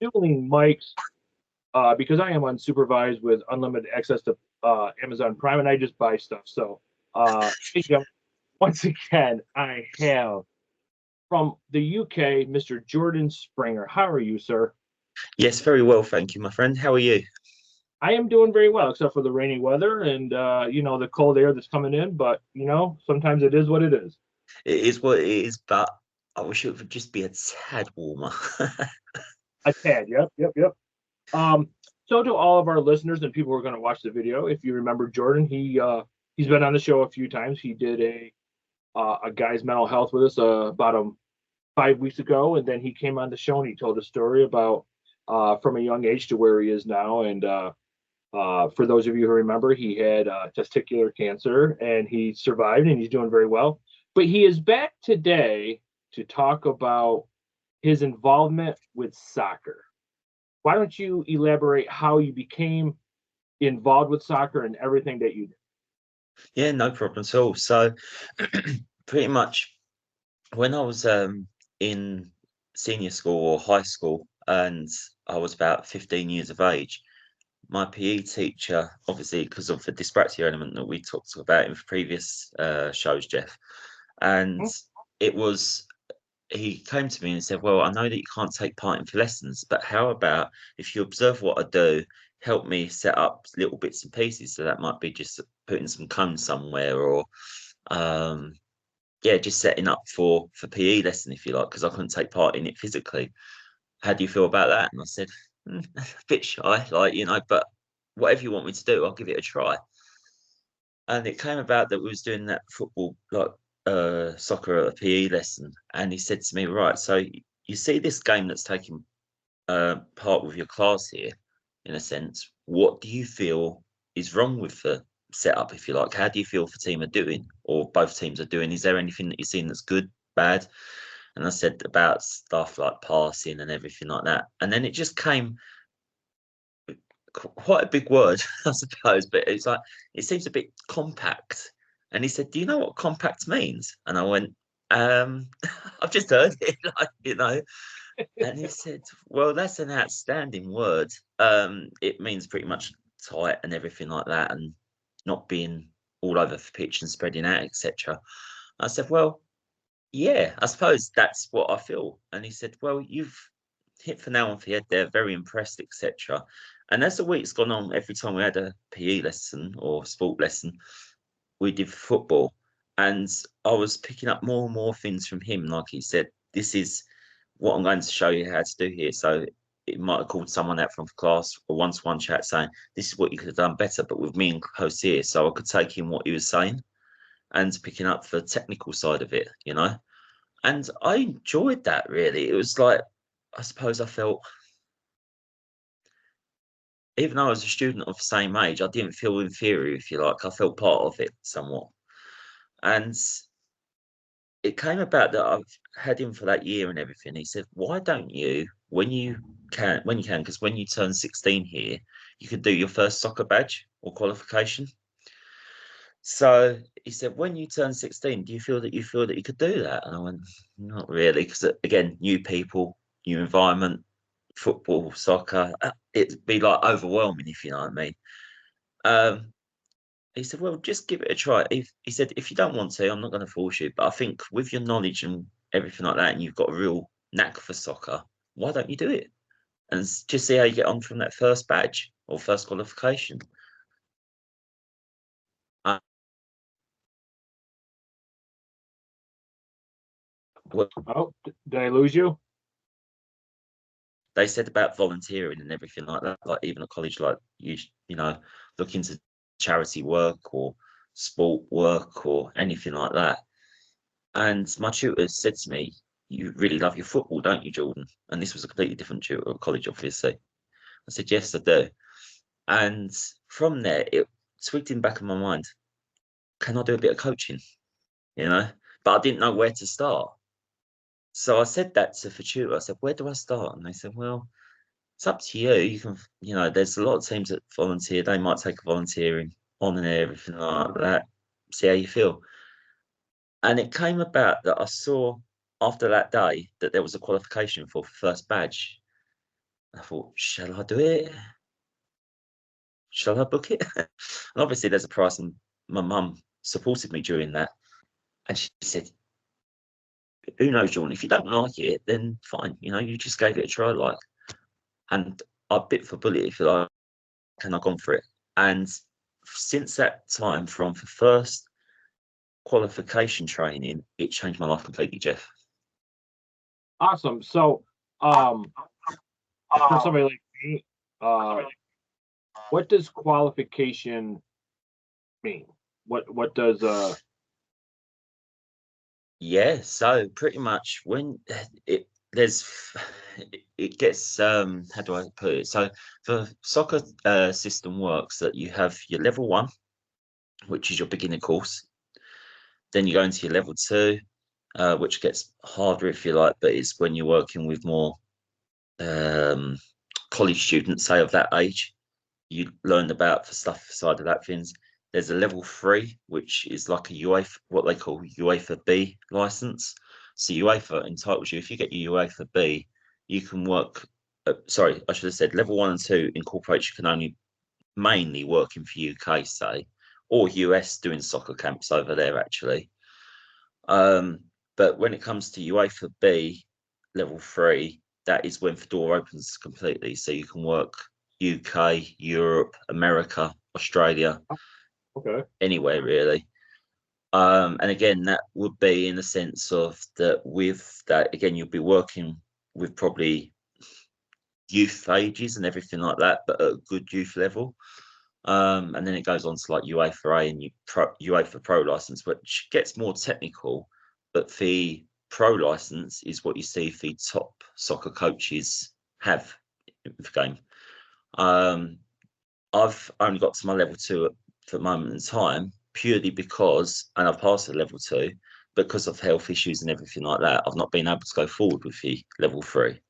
dueling mics because I am unsupervised with unlimited access to Amazon Prime, and I just buy stuff. So, once again, I have from the UK, Mr. Jordan Springer. How are you, sir? Yes, very well, thank you, my friend. How are you? I am doing very well, except for the rainy weather and the cold air that's coming in. But sometimes it is what it is. It is what it is, but I wish it would just be a tad warmer. A tad, yep, yep, yep. Um, so to all of our listeners and people who are going to watch the video, if you remember Jordan, he's been on the show a few times. He did a guy's mental health with us about 5 weeks ago, and then he came on the show and he told a story about from a young age to where he is now. And for those of you who remember, he had testicular cancer and he survived and he's doing very well. But he is back today to talk about his involvement with soccer. Why don't you elaborate how you became involved with soccer and everything that you did? Yeah, no problem at all. So, pretty much when I was in senior school or high school, and I was about 15 years of age, my PE teacher, obviously because of the dyspraxia element that we talked about in previous shows, Jeff, and it was he came to me and said, "Well, I know that you can't take part in lessons, but how about if you observe what I do, help me set up little bits and pieces? So that might be just putting some cones somewhere, or um, yeah, just setting up for PE lesson if you like, because I couldn't take part in it physically. How do you feel about that?" And I said, a bit shy, like but whatever you want me to do, I'll give it a try. And it came about that we was doing that football, like soccer at a PE lesson, and he said to me, "Right, so you see this game that's taking part with your class here, in a sense. What do you feel is wrong with the setup, if you like? How do you feel the team are doing, or both teams are doing? Is there anything that you've seen that's good, bad?" And I said about stuff like passing and everything like that, and then it just came quite a big word, I suppose, but it's like it seems a bit compact. And he said, "Do you know what compact means?" And I went, I've just heard it, like. And he said, "Well, that's an outstanding word. It means pretty much tight and everything like that, and not being all over the pitch and spreading out, etc." I said, "Well, yeah, I suppose that's what I feel." And he said, "Well, you've hit the nail on the head there, very impressed, etc." And as the week's gone on, every time we had a PE lesson or sport lesson, we did football. And I was picking up more and more things from him. Like he said, "This is what I'm going to show you how to do here." So it might have called someone out from class or one-to-one chat saying, "This is what you could have done better," but with me and host here. So I could take in what he was saying and picking up the technical side of it. And I enjoyed that really. It was like, I suppose I felt, even though I was a student of the same age, I didn't feel inferior, if you like. I felt part of it somewhat. And it came about that I've had him for that year and everything. He said, "Why don't you, when you can, because when you turn 16 here, you could do your first soccer badge or qualification." So he said, "When you turn 16, do you feel that you could do that?" And I went, "Not really, because again, new people, new environment, football, soccer, it'd be like overwhelming, if you know what I mean." Um, he said, "Well, just give it a try." He said, "If you don't want to, I'm not going to force you. But I think with your knowledge and everything like that, and you've got a real knack for soccer, why don't you do it? And just see how you get on from that first badge or first qualification." Uh, well, Oh, did I lose you? they said about volunteering and everything like that, like even at college, like you look into charity work or sport work or anything like that. And my tutor said to me, "You really love your football, don't you, Jordan?" And this was a completely different tutor at college, obviously. I said, "Yes, I do." And from there, it tweaked in the back of my mind, can I do a bit of coaching? You know, but I didn't know where to start. So I said that to the tutor. I said, "Where do I start?" And they said, "Well, it's up to you. You can, there's a lot of teams that volunteer. They might take a volunteering on and everything like that. See how you feel." And it came about that I saw after that day that there was a qualification for first badge. I thought, shall I do it? Shall I book it? And obviously there's a price, and my mum supported me during that. And she said, who knows, Jordan, if you don't like it, then fine, you just gave it a try, like. And I bit for bullet, if you like, and I've gone for it. And since that time, from the first qualification training, it changed my life completely, Jeff. Awesome. So, for somebody like me, what does qualification mean? What does Yeah, so pretty much when it gets how do I put it? So the soccer system works that you have your level 1, which is your beginner course. Then you go into your level 2, which gets harder if you like, but it's when you're working with more college students, say of that age. You learn about the stuff side of that things. There's a level 3, which is like a UEFA, what they call UEFA B license. So UEFA entitles you, if you get your UEFA B, you can work. Sorry, I should have said level 1 and 2 incorporates you can only mainly working for UK, say, or US doing soccer camps over there actually. But when it comes to UEFA B level 3, that is when the door opens completely. So you can work UK, Europe, America, Australia, okay? anywhere really. And again, that would be in the sense of that with that, again, you'll be working with probably youth ages and everything like that, but at a good youth level. And then it goes on to like UEFA A and UEFA Pro license, which gets more technical, but the pro license is what you see the top soccer coaches have in the game. I've only got to my level 2 at the moment in time, purely because, and I've passed the level 2, because of health issues and everything like that. I've not been able to go forward with the level 3.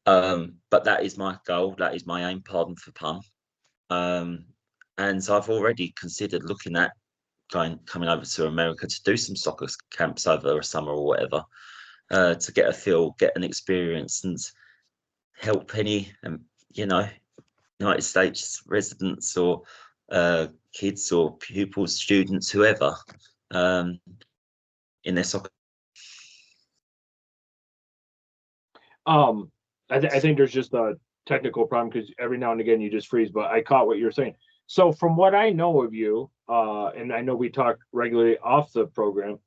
But that is my goal. That is my aim. Pardon for pun. And I've already considered looking at coming over to America to do some soccer camps over a summer or whatever, to get a feel, get an experience, and help any, United States residents or kids or pupils, students, whoever, in their soccer. I think there's just a technical problem because every now and again you just freeze, but I caught what you're saying. So from what I know of you, and I know we talk regularly off the program,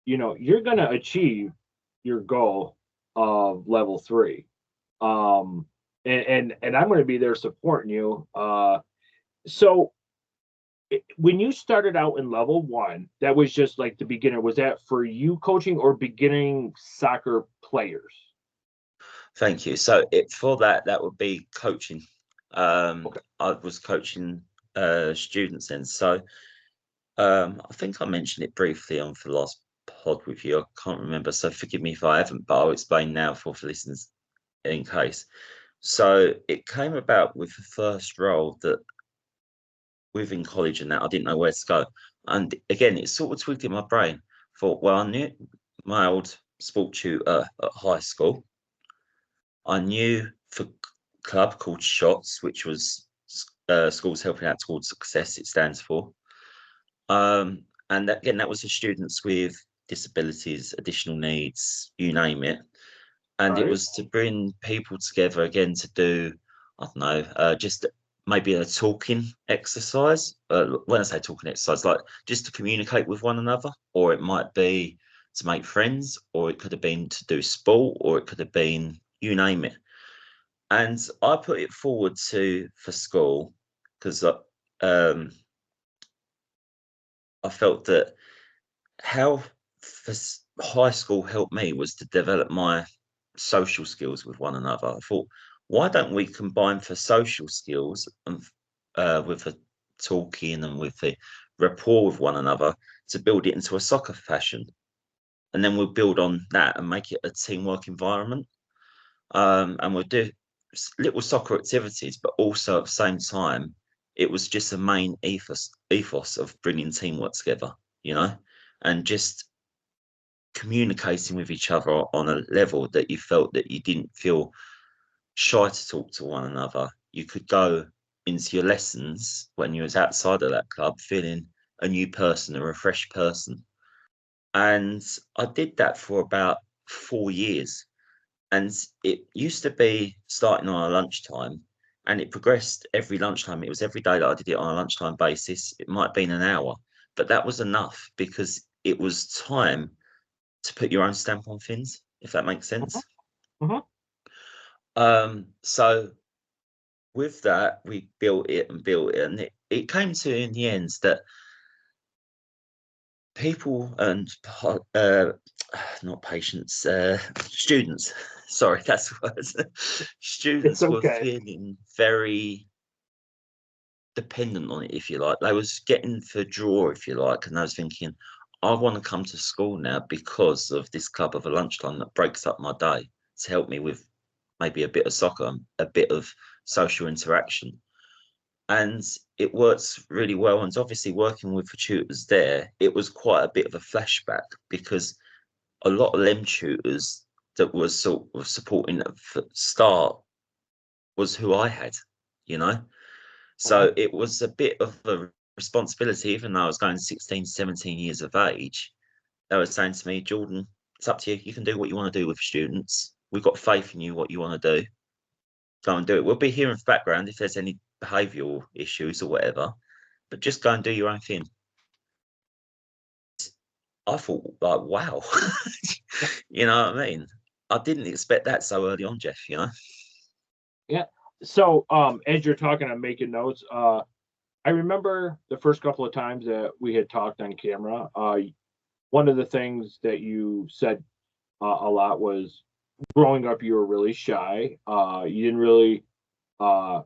you're going to achieve your goal of level 3. And I'm going to be there supporting you. So when you started out in level 1, that was just like the beginner. Was that for you coaching or beginning soccer players? Thank you. So for that would be coaching. Okay. I was coaching students then. So I think I mentioned it briefly on the last pod with you. I can't remember, so forgive me if I haven't, but I'll explain now for the listeners in case. So it came about with the first role that within college and that I didn't know where to go. And again, it sort of twigged in my brain. Thought, well, I knew my old sport tutor at high school. I knew the club called SHOTS, which was Schools Helping Out Towards Success, it stands for. And again, that was for students with disabilities, additional needs, you name it. And it was to bring people together again to do, I don't know, just maybe a talking exercise. When I say talking exercise, like just to communicate with one another, or it might be to make friends, or it could have been to do sport, or it could have been you name it. And I put it forward for school because I felt that how high school helped me was to develop my social skills with one another. I thought, why don't we combine the social skills and with the talking and with the rapport with one another to build it into a soccer fashion, and then we'll build on that and make it a teamwork environment. And we'll do little soccer activities, but also at the same time, it was just a main ethos of bringing teamwork together, and just communicating with each other on a level that you felt that you didn't feel shy to talk to one another. You could go into your lessons when you was outside of that club feeling a new person, a refreshed person. And I did that for about 4 years. And it used to be starting on a lunchtime, and it progressed every lunchtime. It was every day that I did it on a lunchtime basis. It might have been an hour, but that was enough because it was time to put your own stamp on things, if that makes Mhm, sense. mhm. So with that, we built it and built it, and it came to in the end that people and not patients, students, sorry, that's the word. It's Students were okay. feeling very dependent on it, if you like. They was getting the draw, if you like, and I was thinking, I want to come to school now because of this club of a lunchtime that breaks up my day to help me with maybe a bit of soccer, a bit of social interaction. And it works really well. And obviously, working with the tutors there, it was quite a bit of a flashback because a lot of them tutors that was sort of supporting at the start was who I had, you know. Mhm. So it was a bit of a responsibility, even though I was going 16, 17 years of age. They were saying to me, Jordan, it's up to you. You can do what you want to do with students. We've got faith in you, what you want to do. Go and do it. We'll be here in the background if there's any behavioural issues or whatever, but just go and do your own thing. I thought, like, wow, you know what I mean? I didn't expect that so early on, Jeff, you know? Yeah. So, as you're talking, I'm making notes. I remember the first couple of times that we had talked on camera. One of the things that you said a lot was growing up, you were really shy. You didn't really uh,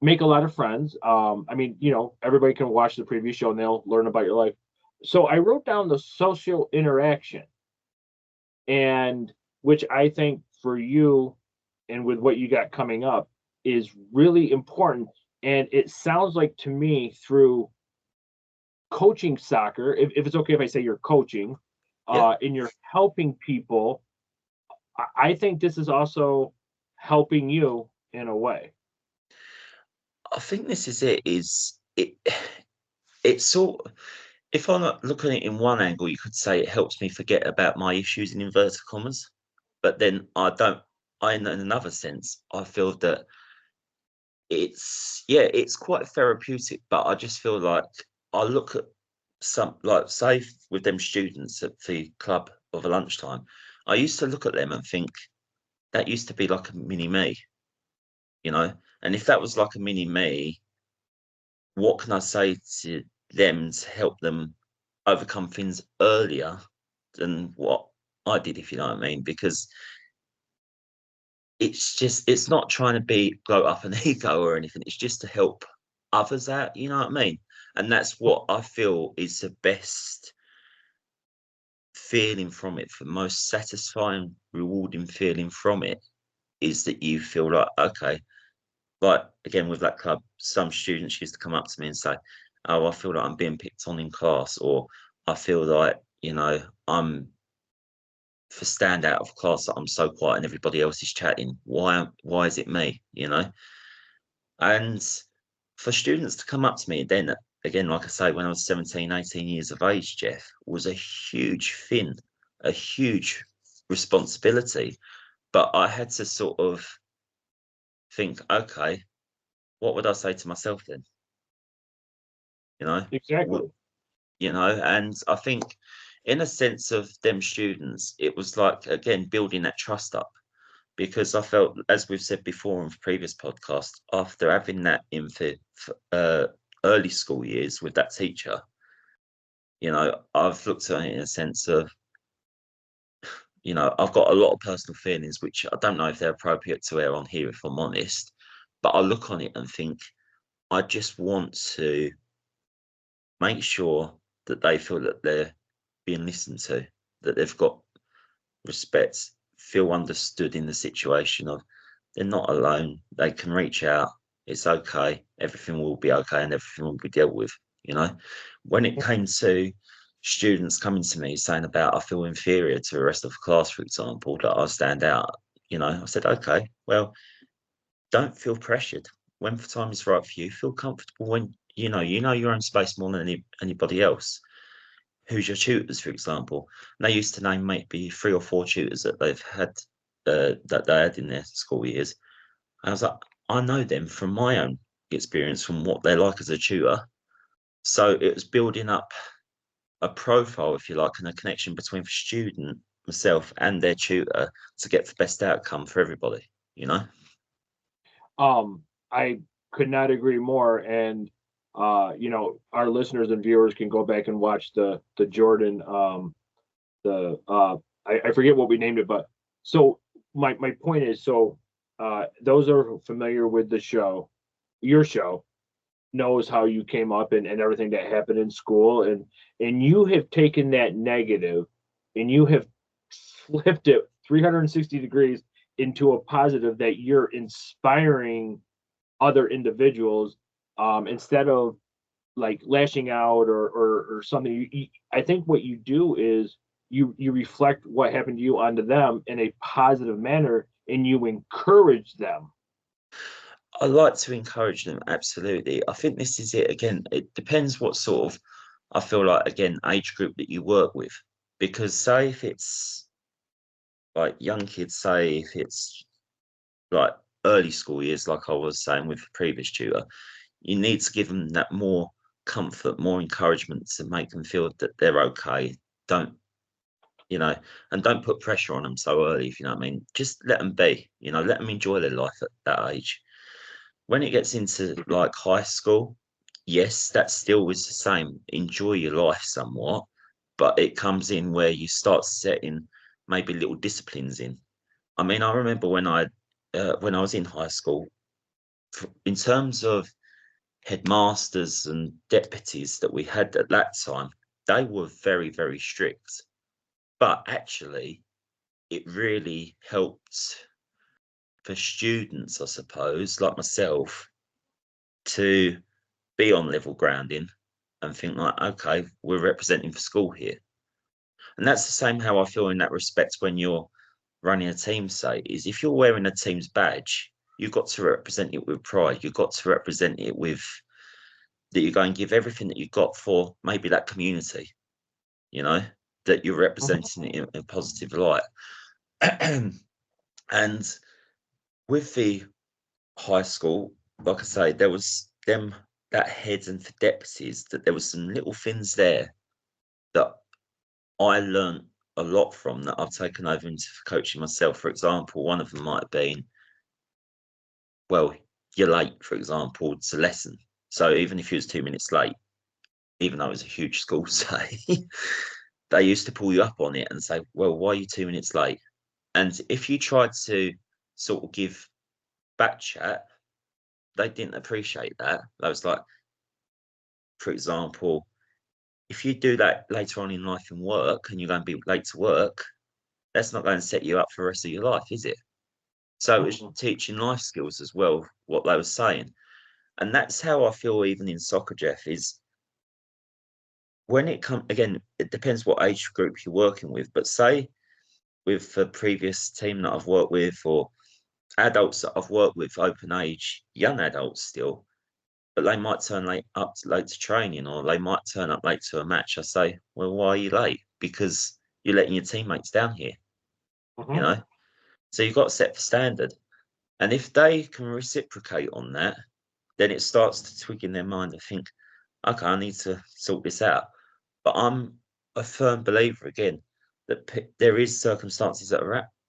make a lot of friends. I mean, everybody can watch the previous show and they'll learn about your life. So I wrote down the social interaction, and which I think for you and with what you got coming up is really important. And it sounds like to me through coaching soccer, if it's okay if I say you're coaching, Yeah. and you're helping people, I think this is also helping you in a way. I think this is it, it's sort of, if I'm not looking at it in one angle, you could say it helps me forget about my issues in inverted commas. But then I don't, in another sense, I feel that it's quite therapeutic, but I just feel like I look at some, like, say, with them students at the club of a lunchtime, I used to look at them and think that used to be like a mini me, you know? And if that was like a mini me, what can I say to them to help them overcome things earlier than what I did, if you know what I mean? Because it's not trying to be blow up an ego or anything. It's just to help others out, you know what I mean? And that's what I feel is the best feeling from it, the most satisfying, rewarding feeling from it is that you feel like, okay, like again with that club, some students used to come up to me and say, "Oh, I feel like I'm being picked on in class," or "I feel like I'm for stand out of class that I'm so quiet and everybody else is chatting. Why is it me?" You know, and for students to come up to me then again, like I say, when I was 17, 18 years of age, Jeff, was a huge thing, a huge responsibility. But I had to sort of think, okay, what would I say to myself then? You know, what, Exactly. and I think in a sense of them students, it was like, again, building that trust up because I felt, as we've said before in previous podcasts, after having that in the early school years with that teacher, I've looked at it in a sense of, I've got a lot of personal feelings, which I don't know if they're appropriate to air on here, if I'm honest, but I look on it and think, I just want to make sure that they feel that they're being listened to, that they've got respect, feel understood in the situation of they're not alone. They can reach out. It's okay. Everything will be okay and everything will be dealt with. You know, when it came to students coming to me saying about I feel inferior to the rest of the class, for example, that I stand out, I said, okay, well, don't feel pressured. When the time is right for you, feel comfortable when you know your own space more than anybody else. Who's your tutors, for example? And they used to name maybe 3 or 4 tutors that they've had that they had in their school years. And I was like, I know them from my own experience, from what they're like as a tutor. So it was building up a profile, if you like, and a connection between the student, myself, and their tutor to get the best outcome for everybody, you know? I could not agree more. And our listeners and viewers can go back and watch the Jordan the I forget what we named it, but so my point is, so those are familiar with the show, your show, knows how you came up and everything that happened in school, and you have taken that negative and you have flipped it 360 degrees into a positive, that you're inspiring other individuals, instead of like lashing out or something. I think what you do is you reflect what happened to you onto them in a positive manner, and you encourage them. I like to encourage them, absolutely. I think this is it again. It depends what sort of, I feel like, again, age group that you work with. Because say if it's like young kids, say if it's like early school years, like I was saying with the previous tutor, you need to give them that more comfort, more encouragement to make them feel that they're okay. Don't, you know, and don't put pressure on them so early, if you know what I mean. Just let them be, let them enjoy their life at that age. When it gets into like high school, yes, that still is the same. Enjoy your life somewhat, but it comes in where you start setting maybe little disciplines in. I mean, I remember when I was in high school, in terms of headmasters and deputies that we had at that time, they were very, very strict. But actually, it really helped for students, I suppose, like myself, to be on level grounding and think like, okay, we're representing for school here. And that's the same how I feel in that respect when you're running a team, say, is if you're wearing a team's badge, you've got to represent it with pride. You've got to represent it with that you're going to give everything that you've got for maybe that community, you know, that you're representing it in a positive light. And with the high school, like I say, there was them that heads and for deputies that there was some little things there that I learned a lot from that I've taken over into coaching myself. For example, one of them might have been, well, you're late, for example, to lesson. So even if you was 2 minutes late, even though it was a huge school, say, they used to pull you up on it and say, well, why are you 2 minutes late? And if you tried to sort of give back chat, they didn't appreciate that. They was like, for example, if you do that later on in life in work and you're going to be late to work, that's not going to set you up for the rest of your life, is it? So it's teaching life skills as well, what they were saying. And that's how I feel even in soccer, Jeff, is when it comes, again, it depends what age group you're working with, but say with the previous team that I've worked with or adults that I've worked with, open age, young adults still, but they might turn late to training or they might turn up late to a match. I say, well, why are you late? Because you're letting your teammates down here, you know? So you've got to set the standard. And if they can reciprocate on that, then it starts to twig in their mind and think, okay, I need to sort this out. But I'm a firm believer again that there is circumstances that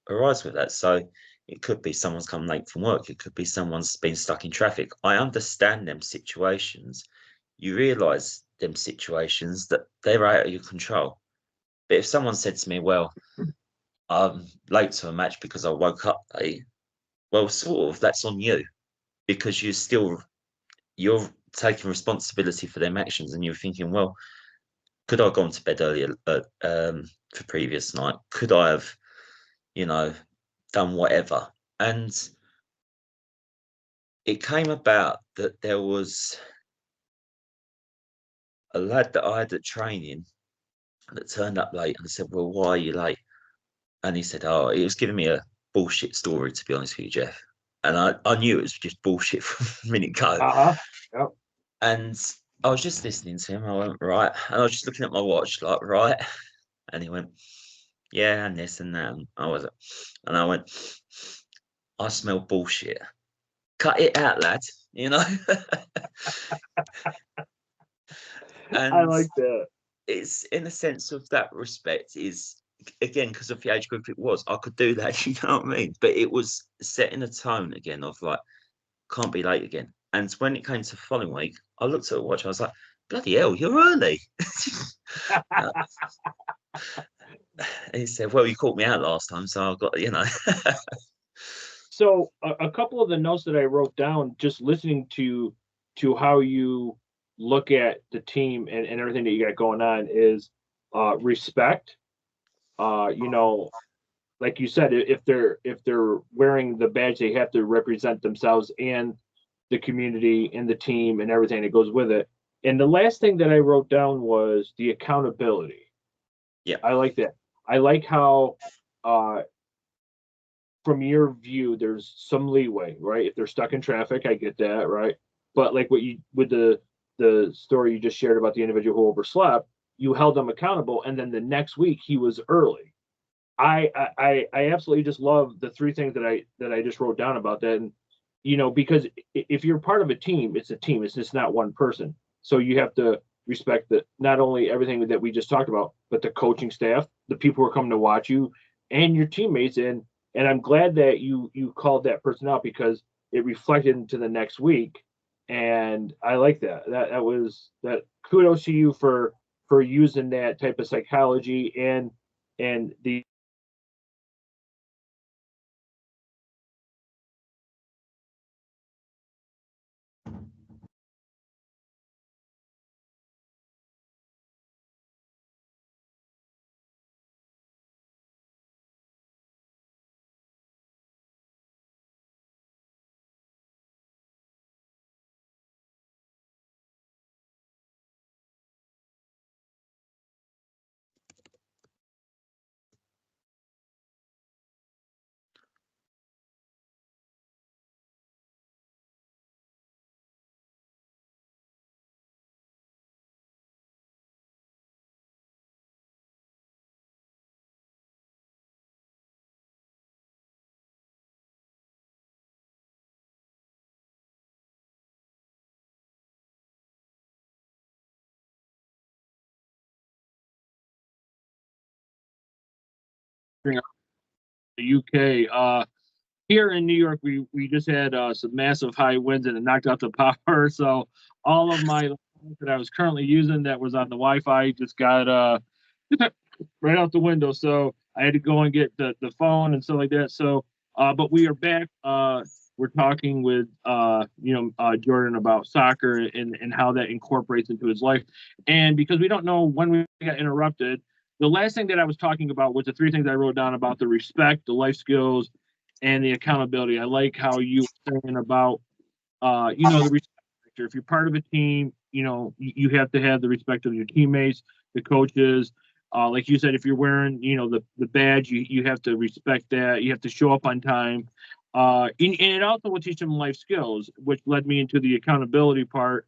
arise with that. So it could be someone's come late from work. It could be someone's been stuck in traffic. I understand them situations. You realise them situations that they're out of your control. But if someone said to me, well, I'm late to a match because I woke up late, well, sort of that's on you because you're taking responsibility for them actions and you're thinking, well, could I have gone to bed earlier for previous night? Could I have, done whatever? And it came about that there was a lad that I had at training that turned up late and I said, well, why are you late? And he said, oh, he was giving me a bullshit story, to be honest with you, Jeff. And I knew it was just bullshit from the minute go. Yep. And I was just listening to him. I went, right. And I was just looking at my watch, like, right. And he went, yeah, and this and that. And I went, I smell bullshit. Cut it out, lad. You know? I And like that. it's in a sense of that respect is, again, because of the age group it was, I could do that, you know what I mean? But it was setting a tone again of like, can't be late again. And when it came to the following week, I looked at the watch, I was like, bloody hell, you're early. He said, well, you caught me out last time, so I've got, you know. So a couple of the notes that I wrote down, just listening to how you look at the team and everything that you got going on, is respect. You know, like you said, if they're wearing the badge, they have to represent themselves and the community and the team and everything that goes with it. And the last thing that I wrote down was the accountability. Yeah. I like that. I like how uh, from your view, there's some leeway, right? If they're stuck in traffic, I get that, right? But like what you with the story you just shared about the individual who overslept, you held them accountable, and then the next week he was early. I absolutely just love the three things that I just wrote down about that, and because if you're part of a team, it's a team. It's just not one person. So you have to respect that not only everything that we just talked about, but the coaching staff, the people who are coming to watch you, and your teammates. And I'm glad that you called that person out because it reflected into the next week. And I like that. That was that. Kudos to you for using that type of psychology and the UK. Here in New York, we just had some massive high winds and it knocked out the power. So all of my that I was currently using that was on the Wi-Fi just got right out the window. So I had to go and get the phone and stuff like that. So, but we are back. We're talking with Jordan about soccer and how that incorporates into his life. And because we don't know when we got interrupted, the last thing that I was talking about was the three things I wrote down about the respect, the life skills, and the accountability. I like how you were saying about the respect factor. If you're part of a team, you have to have the respect of your teammates, the coaches. Like you said, if you're wearing, the badge, you have to respect that. You have to show up on time. And it also will teach them life skills, which led me into the accountability part,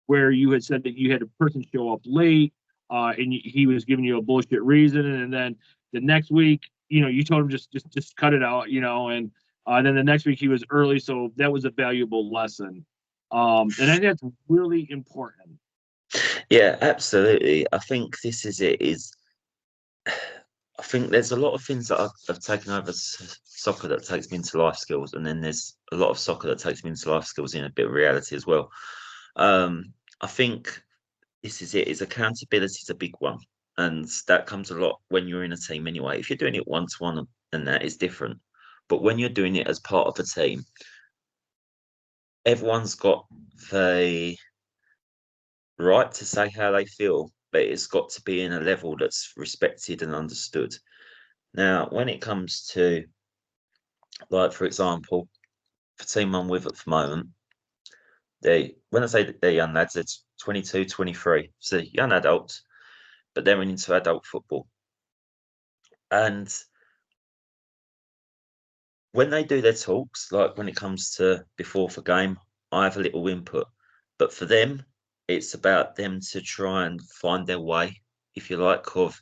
where you had said that you had a person show up late, and he was giving you a bullshit reason, and then the next week, you told him just cut it out, and then the next week he was early, so that was a valuable lesson, and I think that's really important. Yeah, absolutely. I think this is it. I think there's a lot of things that I've taken over soccer that takes me into life skills, and then there's a lot of soccer that takes me into life skills in a bit of reality as well. I think this is it. Is accountability is a big one, and that comes a lot when you're in a team anyway. If you're doing it one to one, and that is different, but when you're doing it as part of a team, everyone's got the right to say how they feel, but it's got to be in a level that's respected and understood. Now, when it comes to, like, for example, the team I'm with at the moment, when I say that they're young lads, it's 22, 23, so young adults, but they're into adult football. And when they do their talks, like when it comes to before the game, I have a little input. But for them, it's about them to try and find their way, if you like, of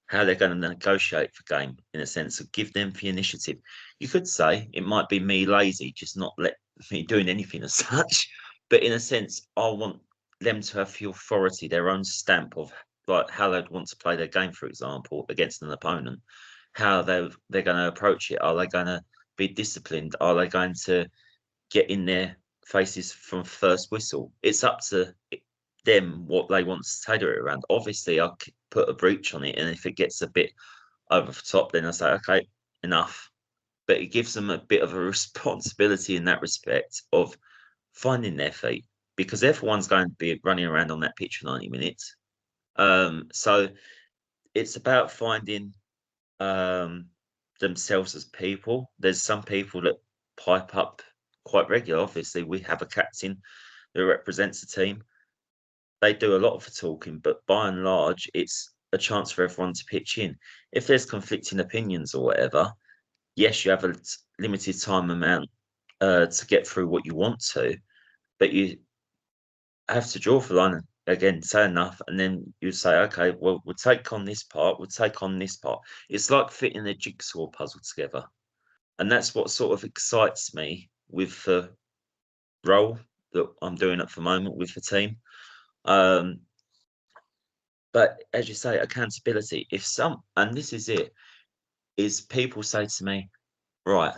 how they're going to negotiate the game in a sense of give them the initiative. You could say it might be me lazy, just not let me doing anything as such. But in a sense, I want them to have the authority, their own stamp of like how they'd want to play their game, for example, against an opponent, how they're going to approach it. Are they going to be disciplined? Are they going to get in their faces from first whistle? It's up to them what they want to tailor it around. Obviously, I'll put a breach on it, and if it gets a bit over the top, then I say, okay, enough. But it gives them a bit of a responsibility in that respect of finding their feet because everyone's going to be running around on that pitch for 90 minutes. So it's about finding themselves as people. There's some people that pipe up quite regular. Obviously, we have a captain that represents the team. They do a lot of the talking, but by and large, it's a chance for everyone to pitch in. If there's conflicting opinions or whatever, yes, you have a limited time amount to get through what you want to, but you have to draw the line again, say enough, and then you say, okay, well, we'll take on this part, we'll take on this part. It's like fitting a jigsaw puzzle together. And that's what sort of excites me with the role that I'm doing at the moment with the team. But as you say, accountability. And this is it, is people say to me, right,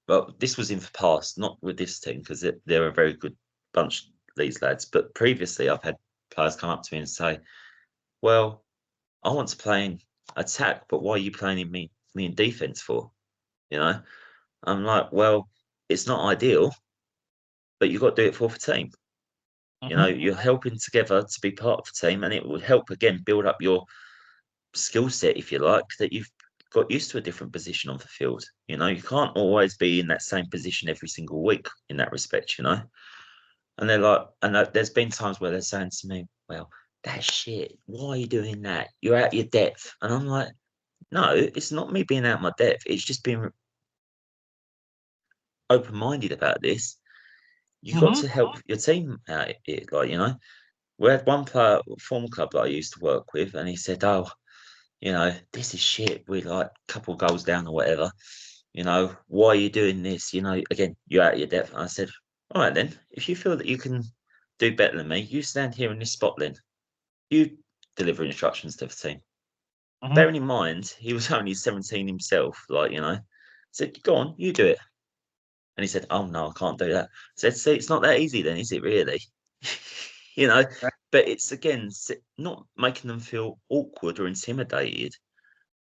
well, this was in the past, not with this team, because they're a very good bunch, these lads. But previously, I've had players come up to me and say, well, I want to play in attack, but why are you playing in me in defense for? You know, I'm like, well, it's not ideal, but you've got to do it for the team. You know, you're helping together to be part of the team, and it will help again build up your skill set, if you like, that you've got used to a different position on the field. You know, you can't always be in that same position every single week in that respect, you know. And they're like, there's been times where they're saying to me, well, that's shit. Why are you doing that? You're out your depth. And I'm like, no, it's not me being out my depth. It's just being open-minded about this. You've got to help your team out here. Like, you know, we had one player, former club that I used to work with, and he said, oh, you know, this is shit. We're like a couple of goals down or whatever. You know, why are you doing this? You know, again, you're out of your depth. And I said, all right, then, if you feel that you can do better than me, you stand here in this spot then. You deliver instructions to the team. Bearing in mind, he was only 17 himself, like, you know, I said, go on, you do it. And he said, oh, no, I can't do that. I said, see, it's not that easy then, is it really? You know, but it's, again, not making them feel awkward or intimidated,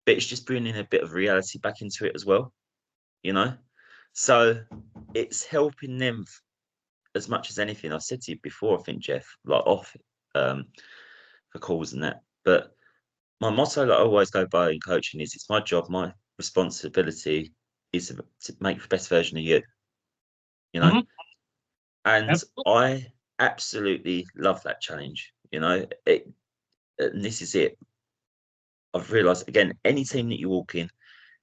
but it's just bringing a bit of reality back into it as well, you know? So it's helping them as much as anything. I've said to you before, I think, Jeff, like off for calls and that. But my motto that I always go by in coaching is it's my job, my responsibility is to make the best version of you, you know? And I absolutely love that challenge, you know? And this is it. I've realised, again, any team that you walk in,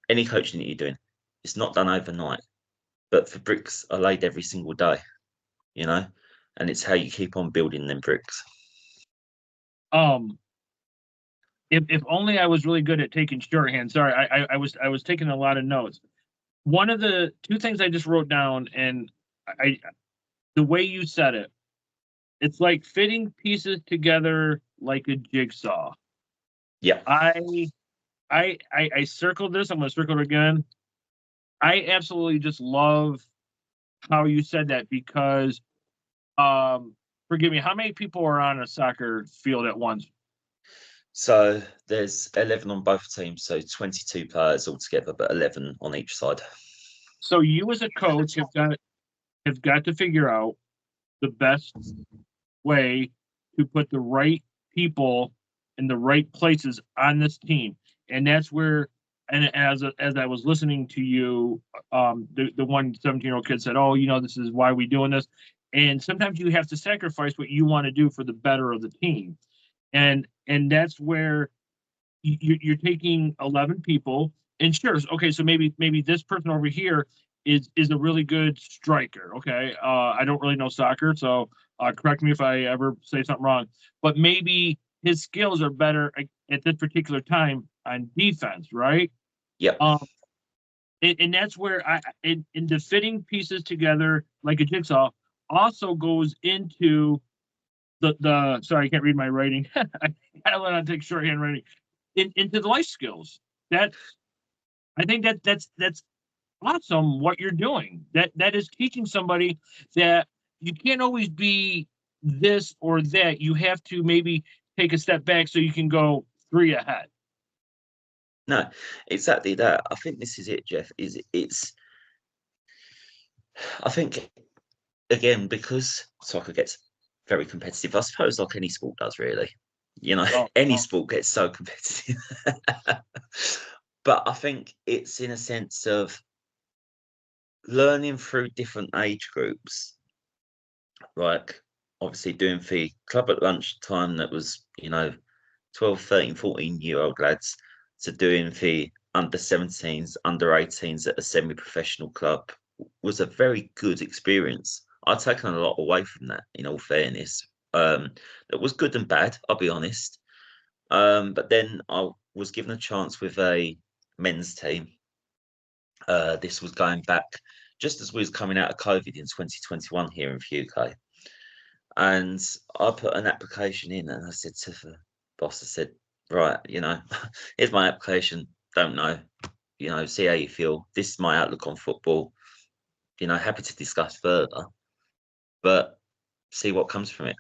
any coaching that you're doing, it's not done overnight. But the bricks are laid every single day, you know? And it's how you keep on building them bricks. If only I was really good at taking shorthand. Sorry, I was taking a lot of notes. One of the two things I just wrote down, and the way you said it, it's like fitting pieces together like a jigsaw. Yeah. I circled this. I'm going to circle it again. I absolutely just love how you said that because, forgive me, how many people are on a soccer field at once? So there's 11 on both teams, so 22 players altogether, but 11 on each side. So you as a coach have got to figure out the best way to put the right people in the right places on this team. And that's where, and as I was listening to you, the one 17-year-old kid said, oh, you know, this is why we doing this. And sometimes you have to sacrifice what you want to do for the better of the team. And that's where you're taking 11 people, and sure, okay, so maybe this person over here is a really good striker. Okay, I don't really know soccer, so correct me if I ever say something wrong. But maybe his skills are better at this particular time on defense, right? Yep. Um, and that's where in the fitting pieces together like a jigsaw also goes into the sorry, I can't read my writing. I gotta learn how to take shorthand writing into the life skills. That I think that's awesome what you're doing. That is teaching somebody that you can't always be this or that. You have to maybe take a step back so you can go three ahead. No, exactly that. I think this is it, Jeff. It's I think again, because soccer gets very competitive, I suppose like any sport does really. You know, Oh, any oh, sport gets so competitive. But I think it's in a sense of learning through different age groups, like obviously doing the club at lunchtime that was, 12, 13, 14-year-old lads to doing the under 17s, under 18s at a semi-professional club was a very good experience. I've taken a lot away from that, in all fairness. It was good and bad, I'll be honest. But then I was given a chance with a men's team. This was going back just as we was coming out of COVID in 2021 here in the UK. And I put an application in and I said to the boss, I said, right, here's my application. Don't know, see how you feel. This is my outlook on football. Happy to discuss further, but see what comes from it.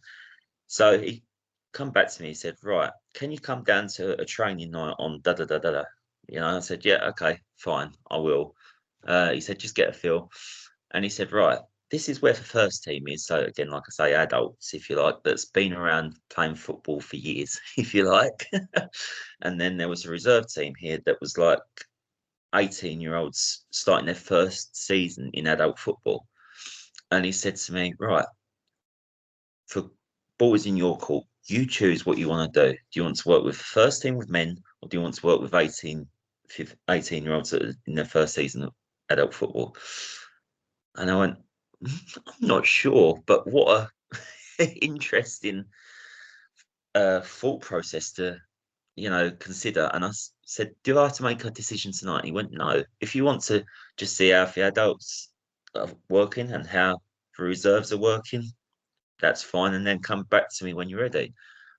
So he come back to me, he said, right, can you come down to a training night on da da da da da? I said, yeah, okay, fine, I will. He said, just get a feel. And he said, right, this is where the first team is. So again, like I say, adults, if you like, that's been around playing football for years, if you like. And then there was a reserve team here that was like 18-year-olds starting their first season in adult football. And he said to me, right, for boys in your court, you choose what you want to do. Do you want to work with the first team with men, or do you want to work with 18-year-olds in their first season of adult football? And I went, I'm not sure, but what a interesting thought process to, consider. And I said, do I have to make a decision tonight? And he went, no. If you want to just see how the adults are working and how the reserves are working, that's fine. And then come back to me when you're ready.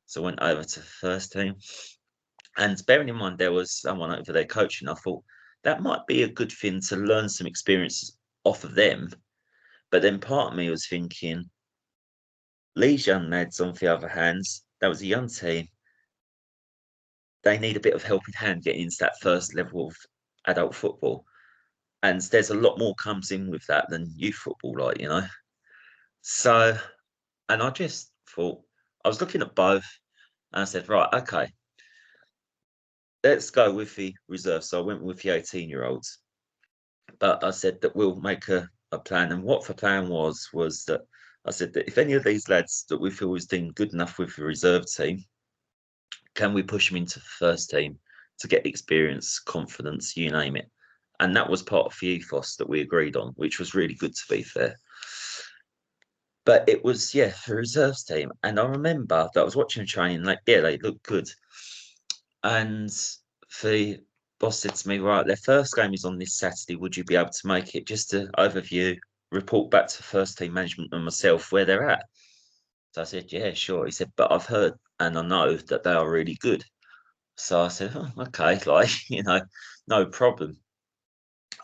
So I went over to the first team. And bearing in mind there was someone over there coaching, I thought that might be a good thing to learn some experiences off of them. But then part of me was thinking, these young lads, on the other hand, that was a young team. They need a bit of helping hand getting into that first level of adult football. And there's a lot more comes in with that than youth football, So, and I just thought, I was looking at both and I said, right, okay, let's go with the reserve. So I went with the 18-year-olds. But I said that we'll make a plan. And what the plan was that I said that if any of these lads that we feel is doing good enough with the reserve team, can we push them into the first team to get experience, confidence, you name it? And that was part of the ethos that we agreed on, which was really good to be fair. But it was, the reserves team. And I remember that I was watching training, like, yeah, they looked good. And the boss said to me, right, their first game is on this Saturday. Would you be able to make it? Just to overview, report back to first team management and myself where they're at. So I said, yeah, sure. He said, but I've heard and I know that they are really good. So I said, oh, okay, no problem.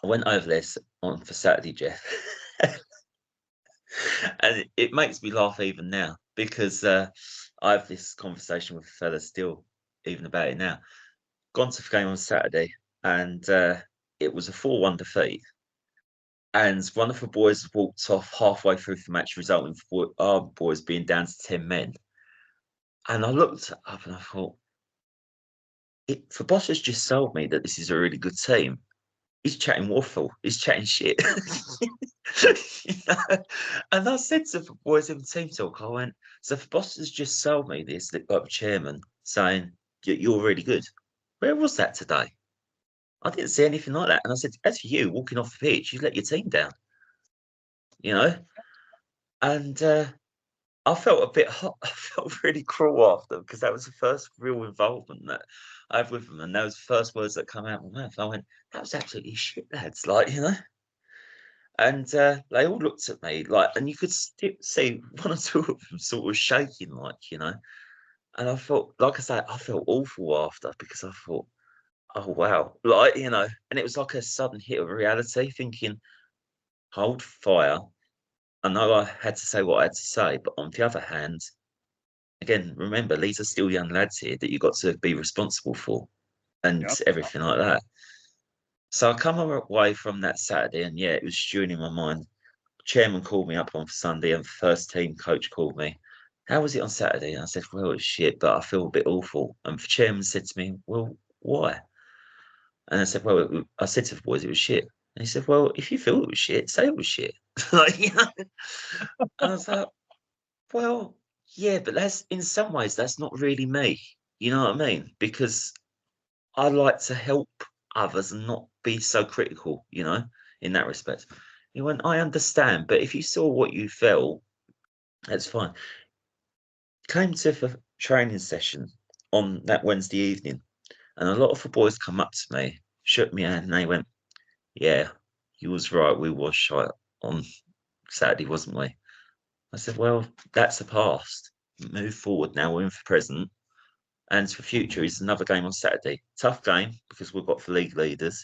I went over there for Saturday, Jeff. And it makes me laugh even now because I have this conversation with a fella still, even about it now. Gone to the game on Saturday and it was a 4-1 defeat. And one of the boys walked off halfway through the match, resulting in our boys being down to 10 men. And I looked up and I thought, the boss has just sold me that this is a really good team. He's chatting waffle. He's chatting shit. And I said to the boys in the team talk, I went, so the boss has just sold me this, like the chairman, saying, you're really good. Where was that today? I didn't see anything like that. And I said, as for you walking off the pitch, you let your team down, you know? And I felt a bit hot. I felt really cruel after because that was the first real involvement that I had with them. And those first words that come out of my mouth, I went, that was absolutely shit, lads. Like, you know? And they all looked at me like, and you could see one or two of them sort of shaking, like, you know. And I felt, like I say, I felt awful after because I thought, oh, wow. Like, you know, and it was like a sudden hit of reality thinking, hold fire. I know I had to say what I had to say, but on the other hand, again, remember, these are still young lads here that you've got to be responsible for and Yep. everything like that. So I come away from that Saturday and yeah, it was stewing in my mind. Chairman called me up on Sunday and first team coach called me. How was it on Saturday? And I said, well, it's shit, but I feel a bit awful. And the chairman said to me, well, why? And I said, well, I said to the boys, it was shit. And he said, well, if you feel it was shit, say it was shit. Like, you know? And I was like, well, yeah, but that's in some ways, that's not really me. You know what I mean? Because I like to help others and not be so critical, you know, in that respect. He went, I understand, but if you saw what you felt, that's fine. Came to the training session on that Wednesday evening, and a lot of the boys come up to me, shook me hand, and they went, yeah, you was right, we was shy on Saturday, wasn't we? I said, well, that's the past. Move forward now, we're in for present. And for future is another game on Saturday. Tough game because we've got for league leaders.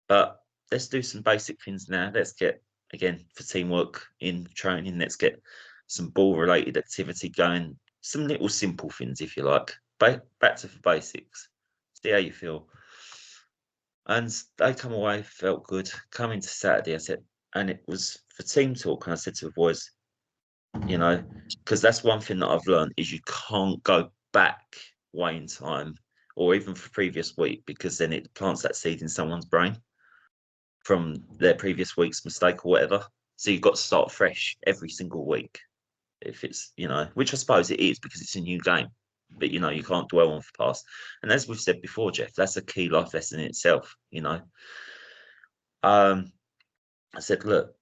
But let's do some basic things now. Let's get, again, for teamwork in training, let's get some ball related activity going. Some little simple things, if you like. Back to the basics. See how you feel. And they come away, felt good. Coming to Saturday, I said, and it was for team talk. And I said to the boys, you know, because that's one thing that I've learned is you can't go back way in time or even for previous week because then it plants that seed in someone's brain from their previous week's mistake or whatever. So you've got to start fresh every single week. If it's, you know, which I suppose it is because it's a new game. But you know, you can't dwell on the past. And as we've said before, Jeff, that's a key life lesson in itself, you know. I said, look,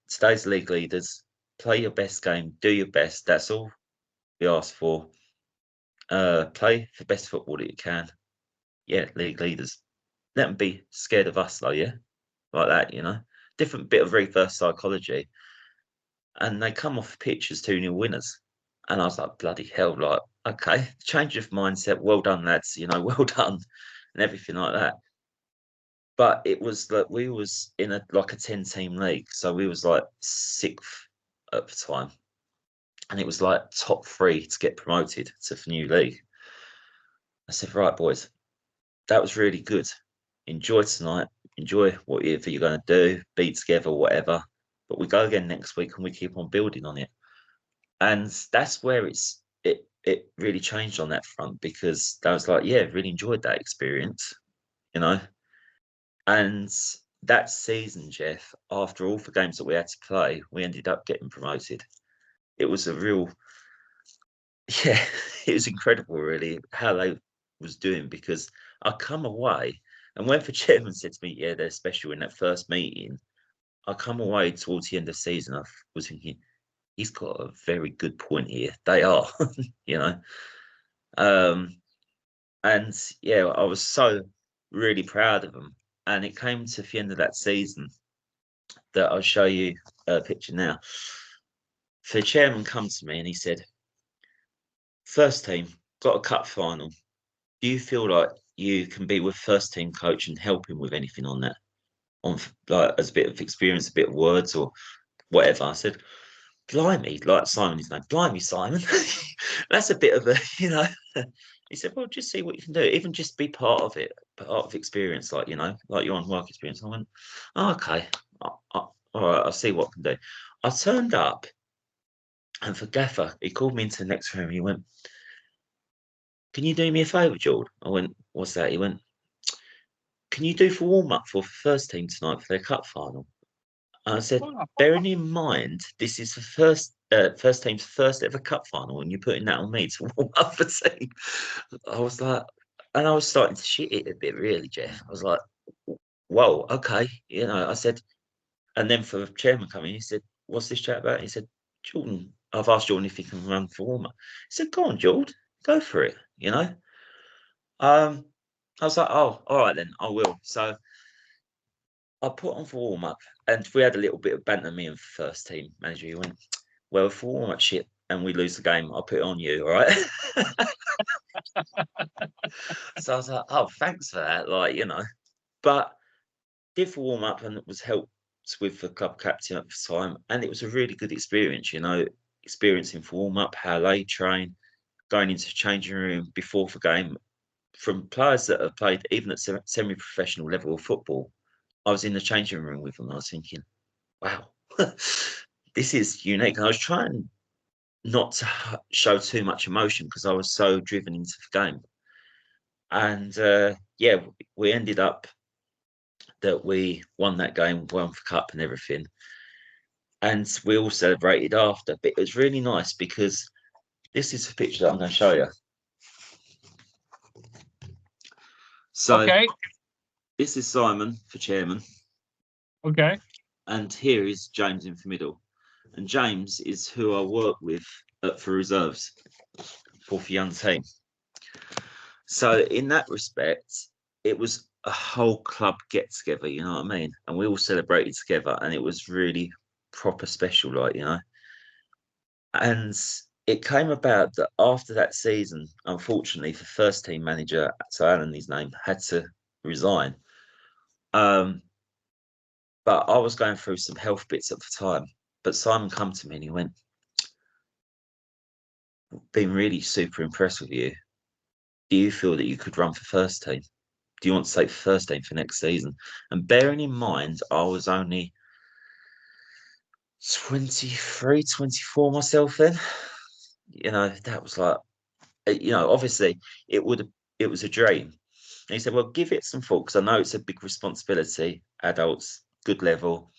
today's league leaders, play your best game, do your best. That's all we ask for. Play the best football that you can. Yeah, league leaders. Let them be scared of us, though, yeah? Like that, you know? Different bit of reverse psychology. And they come off the pitch as 2-0 winners. And I was like, bloody hell, like, okay, change of mindset. Well done, lads, you know, well done, and everything like that. But it was that we was in a 10-team league. So we was like 6th at the time. And it was like top 3 to get promoted to the new league. I said, right, boys, that was really good. Enjoy tonight. Enjoy whatever you're going to do. Be together, whatever. But we go again next week and we keep on building on it. And that's where it really changed on that front because I was like, yeah, really enjoyed that experience, you know. And that season, Jeff, after all the games that we had to play, we ended up getting promoted. It was a real, yeah, it was incredible, really, how they was doing because I come away and when the chairman said to me, yeah, they're special in that first meeting, I come away towards the end of the season, I was thinking, he's got a very good point here. They are, you know. And yeah, I was so really proud of them. And it came to the end of that season that I'll show you a picture now. The chairman come to me and he said, first team, got a cup final. Do you feel like you can be with first team coach and help him with anything on that? On like as a bit of experience, a bit of words or whatever. I said, blimey, like Simon is name, blimey, Simon. That's a bit of a, you know. He said, well, just see what you can do. Even just be part of it, part of experience, like, you know, like your own work experience. I went, oh, okay, all right, I'll see what I can do. I turned up and for Gaffer, he called me into the next room. He went, can you do me a favour, George? I went, what's that? He went, can you do for warm up for the first team tonight for their cup final? And I said, bearing in mind, this is the first team's first ever cup final, and you're putting that on me to warm up the team. I was like, And I was starting to shit it a bit, really, Jeff. I was like, whoa, okay. You know, I said, and then for the chairman coming, he said, what's this chat about? He said, Jordan, I've asked Jordan if he can run for warmer. He said, go on, Jordan, go for it, you know? I was like, oh, all right then, I will. So I put on for warm up, and we had a little bit of banter. Me and first team manager, he went, well, for warm up shit, and we lose the game, I'll put it on you, all right? So I was like, oh, thanks for that, like, you know. But did for warm up, and it was helped with the club captain at the time, and it was a really good experience, you know, experiencing for warm up, how they train, going into the changing room before the game, from players that have played even at semi-professional level of football. I was in the changing room with them. And I was thinking, wow, this is unique. And I was trying not to show too much emotion because I was so driven into the game. And yeah, we ended up that we won that game, won the cup and everything. And we all celebrated after. But it was really nice because this is the picture that I'm going to show you. So Okay. this is Simon for chairman. Okay. And here is James in the middle. And James is who I work with for reserves for the young team. So in that respect, it was a whole club get together, you know what I mean? And we all celebrated together, and it was really proper special, like, you know. And it came about that after that season, unfortunately, the first team manager, so Alan, his name, had to resign. But I was going through some health bits at the time. But Simon come to me and he went, been really super impressed with you. Do you feel that you could run for first team? Do you want to take first team for next season? And bearing in mind, I was only 23, 24 myself then. You know, that was like, you know, obviously it was a dream. And he said, well, give it some thought because I know it's a big responsibility, adults, good level.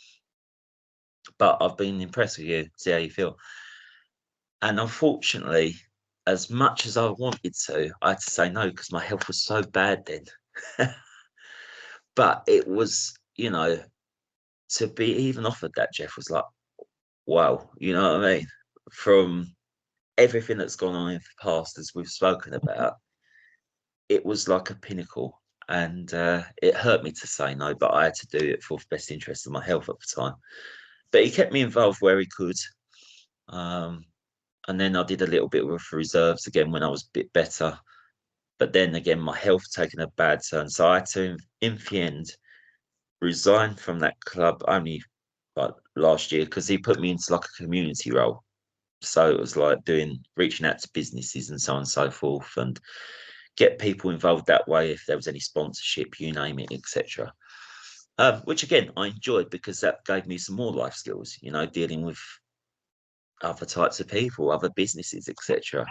But I've been impressed with you. See how you feel. And unfortunately, as much as I wanted to, I had to say no because my health was so bad then. But it was, you know, to be even offered that, Jeff, was like, wow, you know what I mean? From everything that's gone on in the past, as we've spoken about, it was like a pinnacle. And it hurt me to say no, but I had to do it for the best interest of my health at the time. But he kept me involved where he could. And then I did a little bit with reserves again when I was a bit better. But then again, my health taken a bad turn. So I had to, in the end, resign from that club only like last year because he put me into like a community role. So it was like reaching out to businesses and so on and so forth, and get people involved that way if there was any sponsorship, you name it, etc. Which again I enjoyed because that gave me some more life skills, you know, dealing with other types of people, other businesses, etc.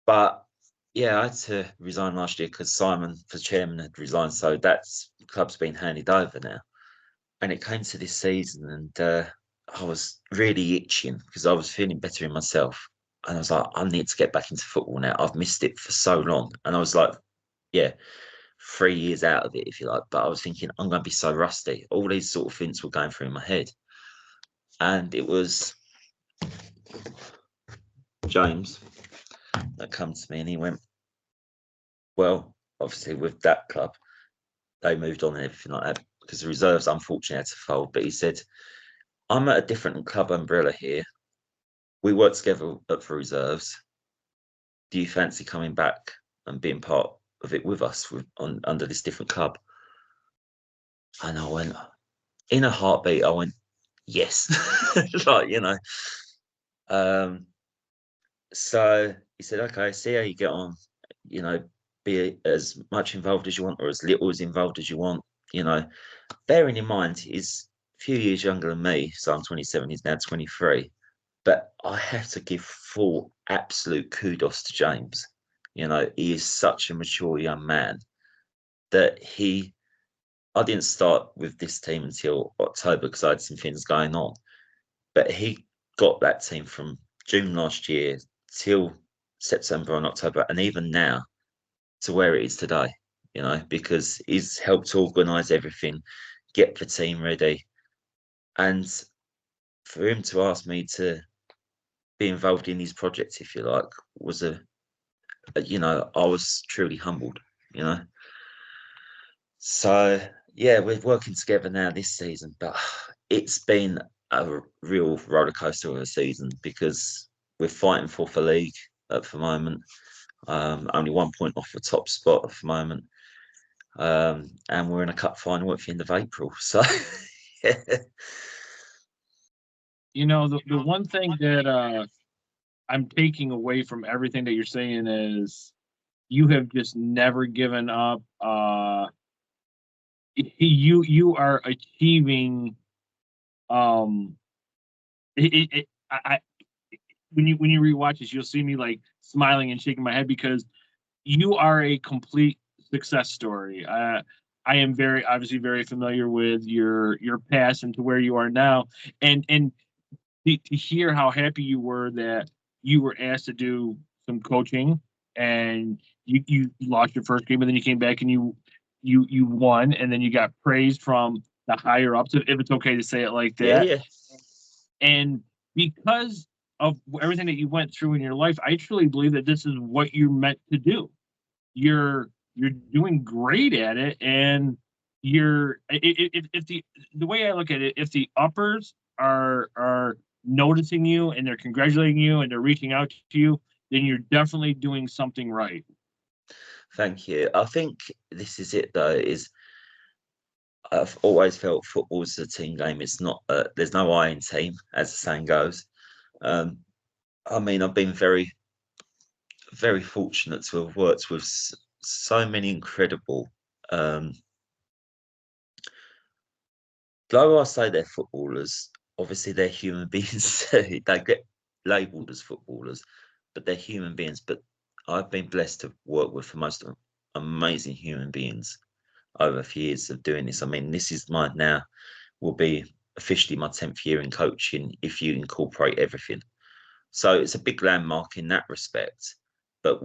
But yeah, I had to resign last year because Simon, the chairman, had resigned. So that's the club's been handed over now. And it came to this season, and I was really itching because I was feeling better in myself. And I was like, I need to get back into football now. I've missed it for so long. And I was like, yeah, 3 years out of it, if you like. But I was thinking, I'm going to be so rusty. All these sort of things were going through my head. And it was James that come to me and he went, well, obviously with that club, they moved on and everything like that because the reserves unfortunately had to fold. But he said, I'm at a different club umbrella here. We work together at the reserves. Do you fancy coming back and being part of it with us under this different club? And I went, in a heartbeat, I went, yes. Like, you know. So he said, okay, see how you get on, you know, be as much involved as you want or as little as involved as you want, you know. Bearing in mind, he's a few years younger than me, so I'm 27, he's now 23. But I have to give full absolute kudos to James. You know, he is such a mature young man that I didn't start with this team until October because I had some things going on. But he got that team from June last year till September and October, and even now to where it is today, because he's helped organise everything, get the team ready. And for him to ask me to be involved in these projects, if you like, was I was truly humbled, So yeah, we're working together now this season, but it's been a real roller coaster of a season because we're fighting for the league at the moment. Only 1 point off the top spot at the moment. And we're in a cup final at the end of April. So yeah. The one thing that I'm taking away from everything that you're saying is you have just never given up. You are achieving. Um, I when you rewatch this, you'll see me like smiling and shaking my head because you are a complete success story. I am obviously very familiar with your past and to where you are now, and to hear how happy you were that you were asked to do some coaching and you lost your first game, and then you came back and you won, and then you got praised from the higher ups, if it's okay to say it like Yeah, that. yeah. And because of everything that you went through in your life, I truly believe that this is what you're meant to do. You're doing great at it, and if the way I look at it, if the uppers are noticing you and they're congratulating you and they're reaching out to you, then you're definitely doing something right. Thank you. I think this is it though, is I've always felt football is a team game. It's not, there's no I in team, as the saying goes. I mean, I've been very, very fortunate to have worked with so many incredible, though I say they're footballers, obviously they're human beings too. They get labelled as footballers, but they're human beings. But I've been blessed to work with the most amazing human beings over a few years of doing this. I mean, this is will be officially my 10th year in coaching if you incorporate everything. So it's a big landmark in that respect. But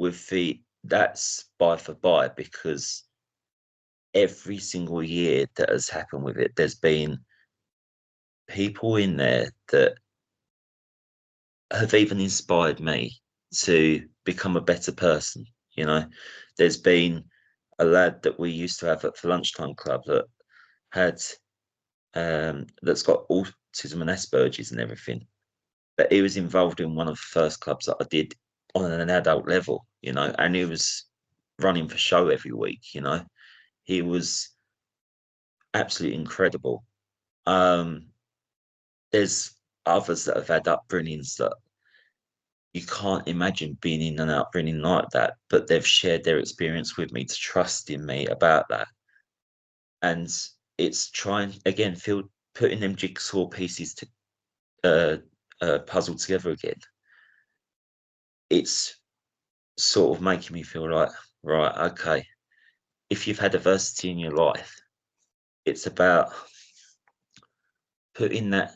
that's by for by because every single year that has happened with it, there's been people in there that have even inspired me to become a better person. There's been a lad that we used to have at the lunchtime club that had that's got autism and Asperger's and everything, but he was involved in one of the first clubs that I did on an adult level, and he was running for show every week. He was absolutely incredible. There's others that have had upbringings that you can't imagine being in an upbringing like that, but they've shared their experience with me to trust in me about that. And it's trying again, putting them jigsaw pieces to puzzle together again. It's sort of making me feel like, right, okay, if you've had adversity in your life, it's about putting that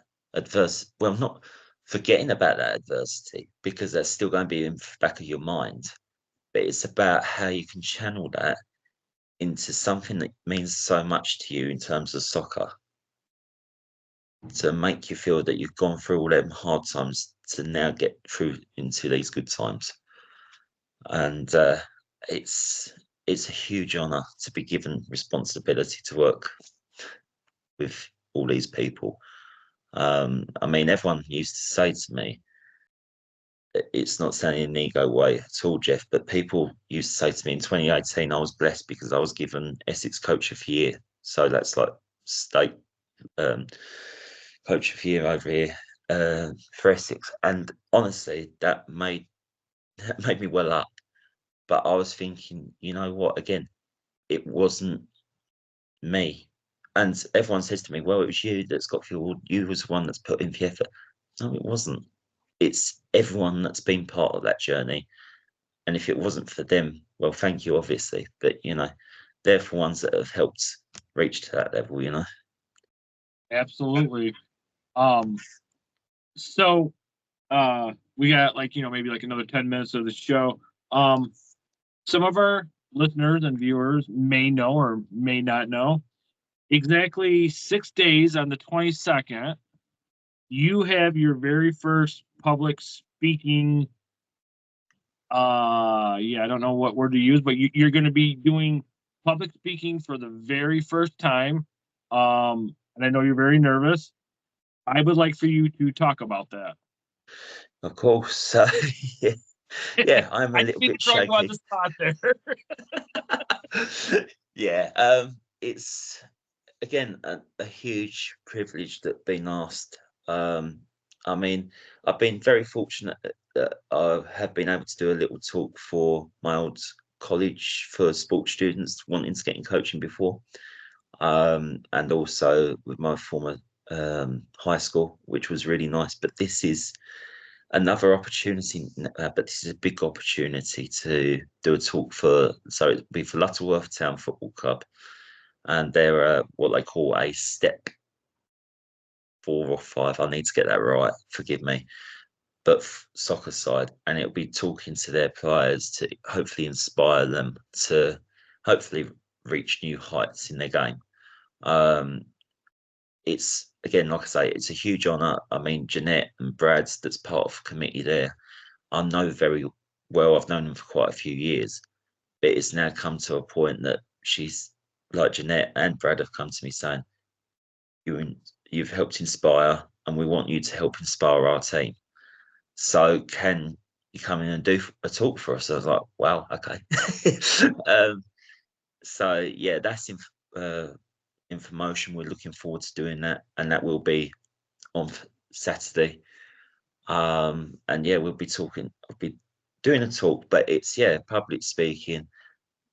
not forgetting about that adversity because that's still going to be in the back of your mind, but it's about how you can channel that into something that means so much to you in terms of soccer, to make you feel that you've gone through all them hard times to now get through into these good times. And it's a huge honor to be given responsibility to work with all these people. I mean, everyone used to say to me, it's not saying in an ego way at all, Jeff, but people used to say to me in 2018, I was blessed because I was given Essex Coach of the Year. So that's like state Coach of the Year over here for Essex. And honestly, that made me well up. But I was thinking, you know what? Again, it wasn't me. And everyone says to me, well, it was you that's got the award. You was the one that's put in the effort. No, it wasn't. It's everyone that's been part of that journey. And if it wasn't for them, well, thank you, obviously. But, they're the ones that have helped reach to that level. Absolutely. So we got like, maybe like another 10 minutes of the show. Some of our listeners and viewers may know or may not know exactly 6 days on the 22nd, you have your very first public speaking. Yeah, I don't know what word to use, but you're going to be doing public speaking for the very first time. And I know you're very nervous. I would like for you to talk about that. Of course. So yeah, yeah, I'm a I didn't little mean to bit throw you on shaky. the spot there. Yeah, it's again a huge privilege that being asked. I mean, I've been very fortunate that I have been able to do a little talk for my old college for sports students wanting to get in coaching before, and also with my former high school, which was really nice. But this is another opportunity, but this is a big opportunity to do a talk for, so it'll be for Lutterworth Town Football Club, and they're what they call a step 4 or 5. I need to get that right. Forgive me. But soccer side, and it'll be talking to their players to hopefully inspire them to hopefully reach new heights in their game. It's again, like I say, it's a huge honour. I mean, Jeanette and Brad's that's part of the committee there. I know very well. I've known them for quite a few years, but it's now come to a point that she's like Jeanette and Brad have come to me saying, you've helped inspire, and we want you to help inspire our team. So can you come in and do a talk for us? I was like, wow, okay. So yeah, that's information. We're looking forward to doing that, and that will be on Saturday. And yeah, we'll be talking. I'll be doing a talk, but it's public speaking,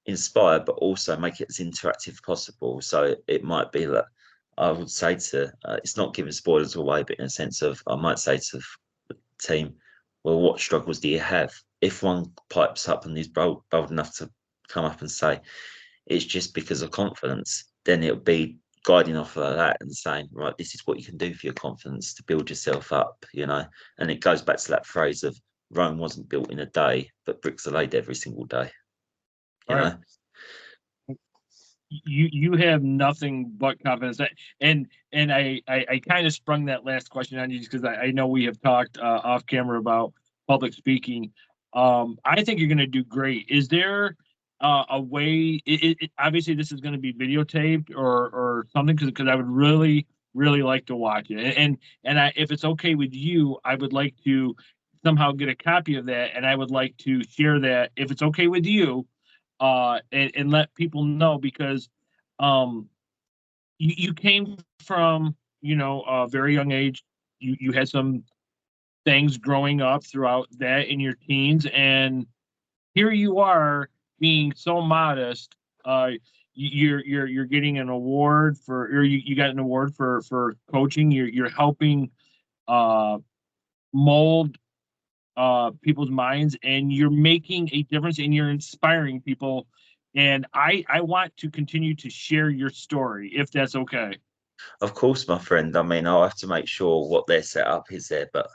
inspire, but also make it as interactive as possible. So it might be that I would say to it's not giving spoilers away, but in a sense of I might say to the team, well, what struggles do you have? If one pipes up and is bold enough to come up and say it's just because of confidence, then it'll be guiding off of that and saying, right, this is what you can do for your confidence to build yourself up, And it goes back to that phrase of Rome wasn't built in a day, but bricks are laid every single day, you All right. know. You have nothing but confidence. And I kind of sprung that last question on you because I know we have talked off camera about public speaking. I think you're going to do great. Is there a way? Obviously, this is going to be videotaped or something because I would really like to watch it. And if it's okay with you, I would like to somehow get a copy of that, and I would like to share that if it's okay with you, and let people know because um, you came from a very young age. You had some things growing up throughout that in your teens, and here you are being so modest. You're getting an award for, or you got an award for coaching. You're helping uh, mold people's minds, and you're making a difference, and you're inspiring people. And I want to continue to share your story if that's okay. Of course, my friend. I mean, I'll have to make sure what their setup is there, but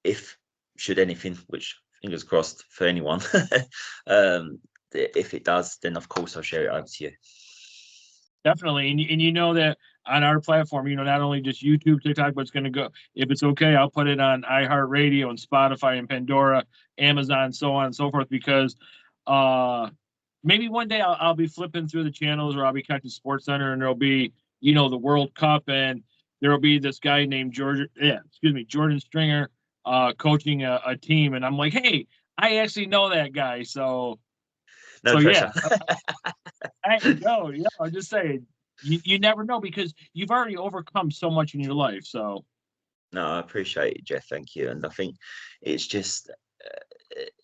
if should anything, which fingers crossed for anyone, if it does, then of course I'll share it over to you. Definitely. And you know that on our platform, not only just YouTube, TikTok, but it's going to go, if it's okay, I'll put it on iHeartRadio and Spotify and Pandora, Amazon, so on and so forth, because maybe one day I'll be flipping through the channels, or I'll be catching Sports Center, and there'll be, the World Cup, and there'll be this guy named Jordan Stringer, coaching a team. And I'm like, hey, I actually know that guy. So, No pressure. yeah. I know, yeah. I'm just saying, you never know because you've already overcome so much in your life. So No, I appreciate it, Jeff. Thank you. And I think it's just,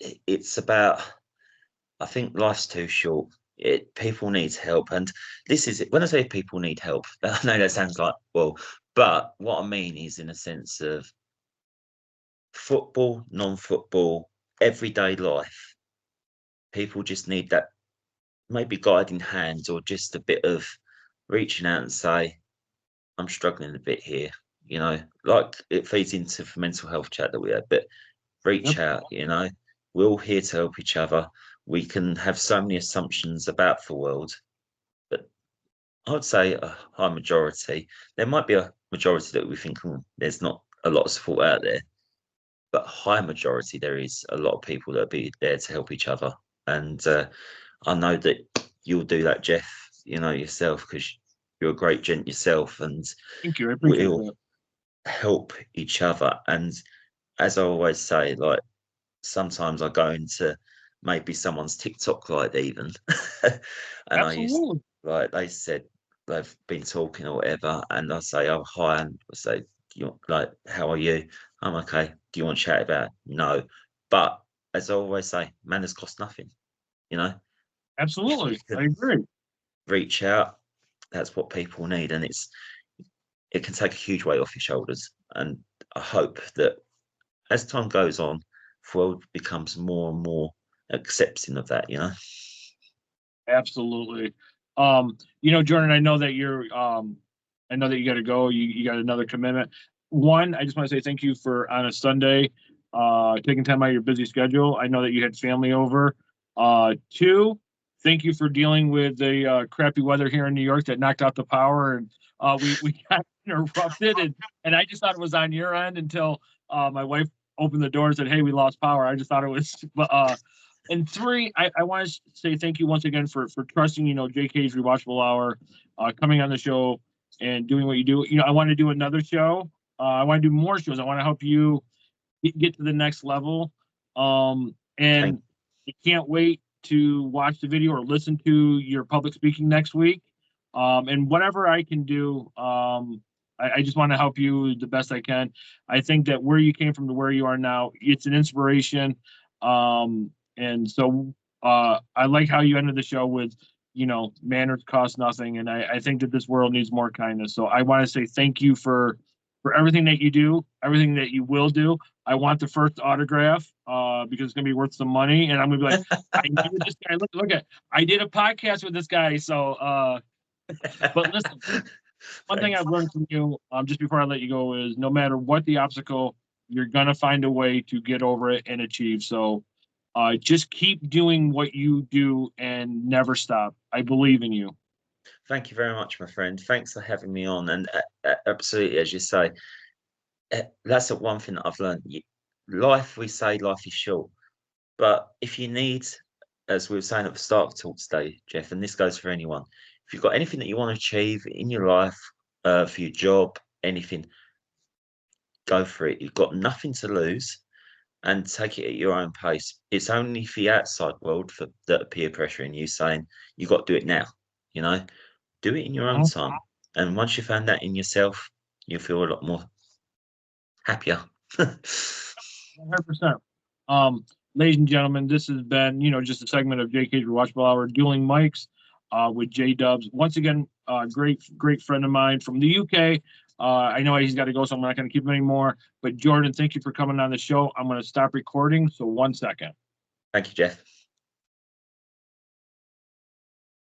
it's about, I think life's too short. People need help. And this is it. When I say people need help, I know that sounds like, well, but what I mean is in a sense of football, non-football, everyday life. People just need that maybe guiding hand or just a bit of reaching out and say, I'm struggling a bit here. you know, like it feeds into the mental health chat that we had, but reach Yep. out, you know, we're all here to help each other. We can have so many assumptions about the world, but I would say a high majority. There might be a majority that we think there's not a lot of support out there, but high majority there is a lot of people that be there to help each other. And I know that you'll do that, Jeff. You know yourself because you're a great gent yourself, and Thank you. I appreciate we'll that. help each other. And as I always say, like sometimes I go into maybe someone's TikTok live even, and I used Absolutely. like they said they've been talking or whatever, and I say, "Oh hi," and I say, "You like how are you?" I'm okay. Do you want to chat about it? No, but as I always say, manners cost nothing. You know, if you Absolutely. I can agree. reach out, that's what people need, and it can take a huge weight off your shoulders. And I hope that as time goes on, the world becomes more and more accepting of that, you know? Absolutely. Jordan, I know that you got to go. You got another commitment. One, I just want to say thank you for on a Sunday, taking time out of your busy schedule. I know that you had family over. Two, thank you for dealing with the crappy weather here in New York that knocked out the power, and we got interrupted, and I just thought it was on your end until my wife opened the door and said, "Hey, we lost power." I just thought it was, and three, I want to say thank you once again for trusting, JK's Rewatchable Hour, coming on the show and doing what you do. I want to do another show. I want to do more shows. I want to help you get to the next level. Thank And I can't wait to watch the video or listen to your public speaking next week. And whatever I can do, I just want to help you the best I can. I think that where you came from to where you are now, it's an inspiration. And so I like how you ended the show with, manners cost nothing. And I think that this world needs more kindness. So I want to say thank you for everything that you do, everything that you will do. I want the first autograph because it's gonna be worth some money, and I'm gonna be like, I knew this guy. Look at, I did a podcast with this guy. So, but listen, one thing thanks. I've learned from you, just before I let you go, is no matter what the obstacle, you're gonna find a way to get over it and achieve. So, just keep doing what you do and never stop. I believe in you. Thank you very much, my friend. Thanks for having me on. And absolutely, as you say, that's the one thing that I've learned. Life, we say life is short, but if you need, as we were saying at the start of the talk today, Jeff, and this goes for anyone, if you've got anything that you want to achieve in your life, for your job, anything, go for it. You've got nothing to lose and take it at your own pace. It's only for the outside world for that peer pressure and you saying you got to do it now. You know, do it in your own Mhm. time. And once you found that in yourself, you'll feel a lot more happier. 100%. Ladies and gentlemen, this has been, just a segment of JK's Rewatchable Hour, Dueling Mics with J Dubs. Once again, great friend of mine from the UK. I know he's got to go, so I'm not going to keep him anymore. But Jordan, thank you for coming on the show. I'm going to stop recording. So 1 second. Thank you, Jeff.